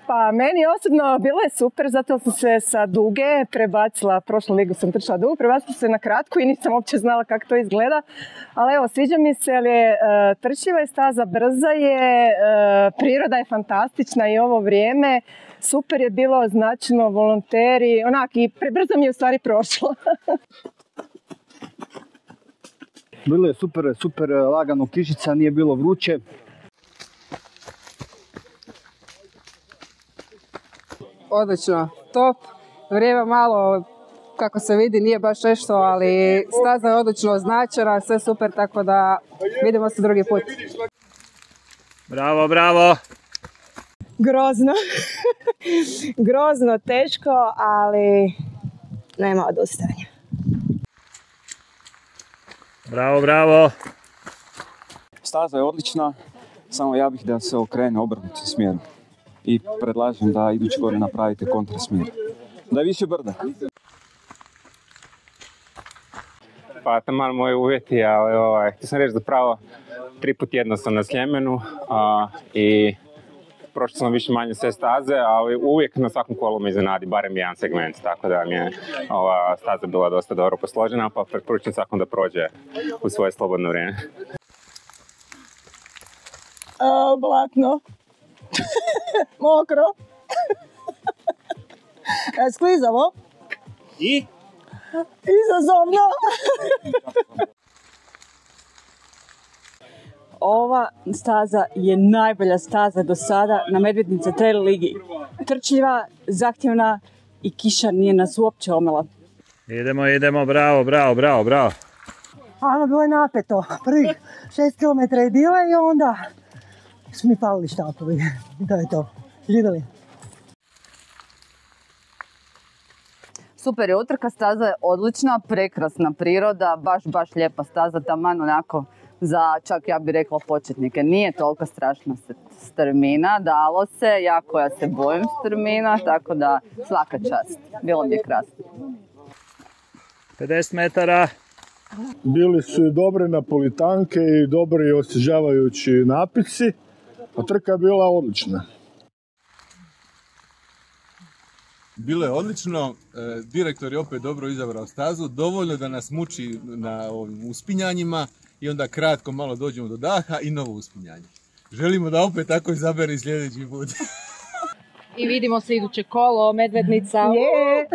Pa meni osobno bilo je super, zato sam se sa duge prebacila, prošlu ligu sam trčala dugu, prebacila se na kratku i nisam uopće znala kako to izgleda. Ali evo, sviđa mi se, ali je trčljiva je staza, brza je, priroda je fantastična i ovo vrijeme. Super je bilo, značajno, volonteri, onak i prebrzo mi je u stvari prošlo. Bilo je super lagano, kišica, nije bilo vruće. Odlično, top. Vrijeme malo, kako se vidi, nije baš nešto, ali staza je odlično označena, sve super, tako da vidimo se drugi put. Bravo, bravo! Grozno. Grozno, teško, ali nema odustajanja. Bravo, bravo! Staza je odlična, samo ja bih da se okrene obrnutim smjerom. I predlažem da idući gore napravite kontrasmjer. Da je više brda. Pa taman moji uvjeti, ali htio sam reći zapravo 3 put tjedno sam na Sljemenu i prošao sam više manje sve staze, ali uvijek na svakom kolu me iznenadi barem jedan segment, tako da mi je ova staza bila dosta dobro posložena, pa preporučujem svakom da prođe u svoje slobodno vrijeme. Blatno. Mokro. Sklizavo. I? Izazovno. Ova staza je najbolja staza do sada na Medvednica Trail ligi. Trčljiva, zahtjevna i kiša nije nas uopće omela. Idemo, bravo. Ano, bilo je napeto. Prvih 6 km je bilo i onda su mi palili štapovi. I to je to. Živjeli. Super je utrka, staza je odlična, prekrasna priroda, baš lijepa staza, taman onako za čak ja bih rekla početnike. Nije toliko strašna strmina, dalo se, jako ja se bojim strmina, tako da svaka čast, bilo mi je krasno. 50 metara. Bili su dobre napolitanke i dobri osvježavajući napitci, a trka je bila odlična. Bilo je odlično, direktor je opet dobro izabrao stazu, dovoljno da nas muči na ovim uspinjanjima i onda kratko malo dođemo do daha i novo uspinjanje. Želimo da opet tako izabere sljedeći put. I vidimo se iduće kolo, Medvednica. Je.